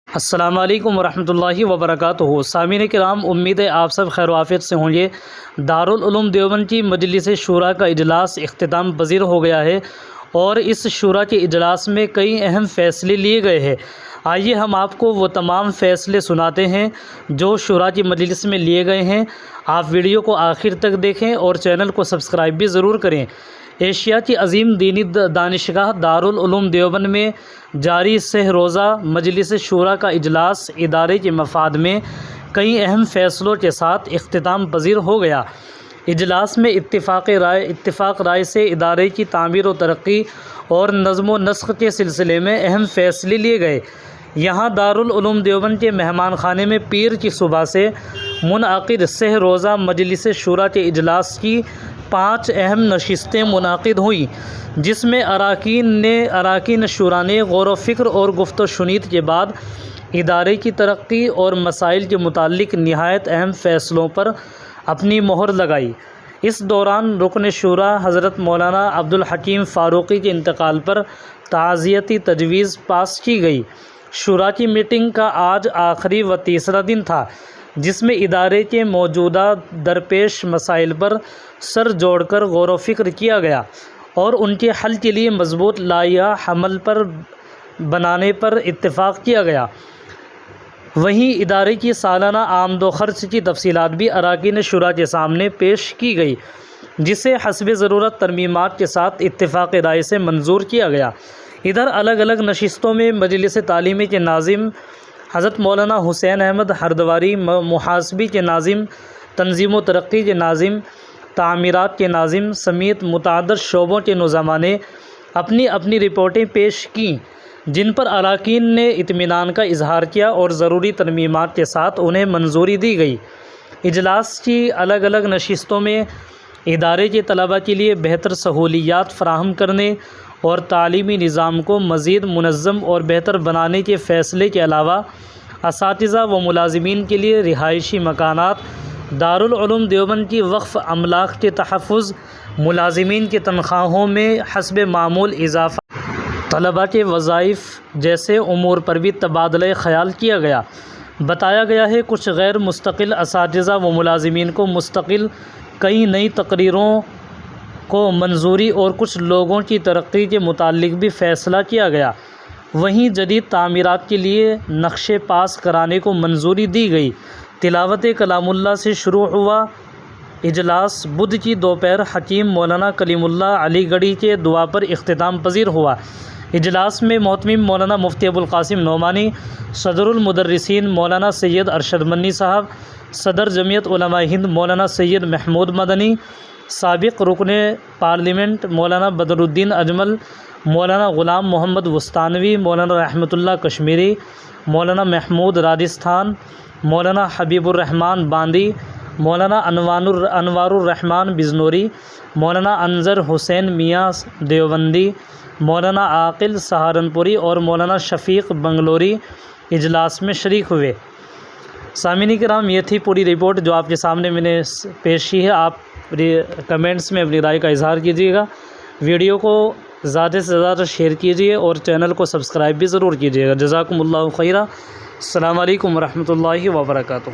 السلام علیکم ورحمۃ اللہ وبرکاتہ۔ سامعین کرام، امید ہے آپ سب خیر و عافیت سے ہوں گے۔ دارالعلوم دیوبند کی مجلس شورا کا اجلاس اختتام پذیر ہو گیا ہے اور اس شورا کے اجلاس میں کئی اہم فیصلے لیے گئے ہیں۔ آئیے ہم آپ کو وہ تمام فیصلے سناتے ہیں جو شورا کی مجلس میں لیے گئے ہیں۔ آپ ویڈیو کو آخر تک دیکھیں اور چینل کو سبسکرائب بھی ضرور کریں۔ ایشیا کی عظیم دینی دانشگاہ دارالعلوم دیوبند میں جاری سہ روزہ مجلس شورا کا اجلاس ادارے کے مفاد میں کئی اہم فیصلوں کے ساتھ اختتام پذیر ہو گیا۔ اجلاس میں اتفاق رائے سے ادارے کی تعمیر و ترقی اور نظم و نسق کے سلسلے میں اہم فیصلے لیے گئے۔ یہاں دارالعلوم دیوبند کے مہمان خانے میں پیر کی صبح سے منعقد سہ روزہ مجلس شورا کے اجلاس کی 5 اہم نشستیں منعقد ہوئیں، جس میں اراکین شورا نے غور و فکر اور گفت و شنید کے بعد ادارے کی ترقی اور مسائل کے متعلق نہایت اہم فیصلوں پر اپنی مہر لگائی۔ اس دوران رکن شورا حضرت مولانا عبدالحکیم فاروقی کے انتقال پر تعزیتی تجویز پاس کی گئی۔ شورا کی میٹنگ کا آج آخری و تیسرا دن تھا، جس میں ادارے کے موجودہ درپیش مسائل پر سر جوڑ کر غور و فکر کیا گیا اور ان کے حل کے لیے مضبوط لائحہ عمل پر بنانے پر اتفاق کیا گیا۔ وہیں ادارے کی سالانہ آمد و خرچ کی تفصیلات بھی اراکین شورا کے سامنے پیش کی گئی، جسے حسب ضرورت ترمیمات کے ساتھ اتفاق رائے سے منظور کیا گیا۔ ادھر الگ الگ نشستوں میں مجلس تعلیمی کے ناظم حضرت مولانا حسین احمد ہردواری، محاسبی کے ناظم، تنظیم و ترقی کے ناظم، تعمیرات کے ناظم سمیت متعدد شعبوں کے نظماء نے اپنی اپنی رپورٹیں پیش کیں، جن پر اراکین نے اطمینان کا اظہار کیا اور ضروری ترمیمات کے ساتھ انہیں منظوری دی گئی۔ اجلاس کی الگ الگ نشستوں میں ادارے کے طلباء کے لیے بہتر سہولیات فراہم کرنے اور تعلیمی نظام کو مزید منظم اور بہتر بنانے کے فیصلے کے علاوہ اساتذہ و ملازمین کے لیے رہائشی مکانات، دارالعلوم دیوبند کی وقف املاک کے تحفظ، ملازمین کی تنخواہوں میں حسب معمول اضافہ، طلباء کے وظائف جیسے امور پر بھی تبادلہ خیال کیا گیا۔ بتایا گیا ہے کچھ غیر مستقل اساتذہ و ملازمین کو مستقل کئی نئی تقرریوں کو منظوری اور کچھ لوگوں کی ترقی کے متعلق بھی فیصلہ کیا گیا۔ وہیں جدید تعمیرات کے لیے نقشے پاس کرانے کو منظوری دی گئی۔ تلاوت کلام اللہ سے شروع ہوا اجلاس بدھ کی دوپہر حکیم مولانا کلیم اللہ علی گڑھی کے دعا پر اختتام پذیر ہوا۔ اجلاس میں محتمم مولانا مفتی ابوالقاسم نعمانی، صدر المدرسین مولانا سید ارشد منی صاحب، صدر جمعیت علماء ہند مولانا سید محمود مدنی، سابق رکن پارلیمنٹ مولانا بدر الدین اجمل، مولانا غلام محمد وسطانوی، مولانا رحمت اللہ کشمیری، مولانا محمود راجستھان، مولانا حبیب الرحمان باندی، مولانا انوار الرحمان بجنوری، مولانا انظر حسین میاں دیوبندی، مولانا عاقل سہارنپوری اور مولانا شفیق بنگلوری اجلاس میں شریک ہوئے۔ سامعین کرام، یہ تھی پوری رپورٹ جو آپ کے سامنے میں نے پیش کی ہے۔ آپ کمنٹس میں اپنی رائے کا اظہار کیجیے گا، ویڈیو کو زیادہ سے زیادہ شیئر کیجیے اور چینل کو سبسکرائب بھی ضرور کیجیے گا۔ جزاکم اللہ خیرہ۔ السلام علیکم ورحمۃ اللہ وبرکاتہ۔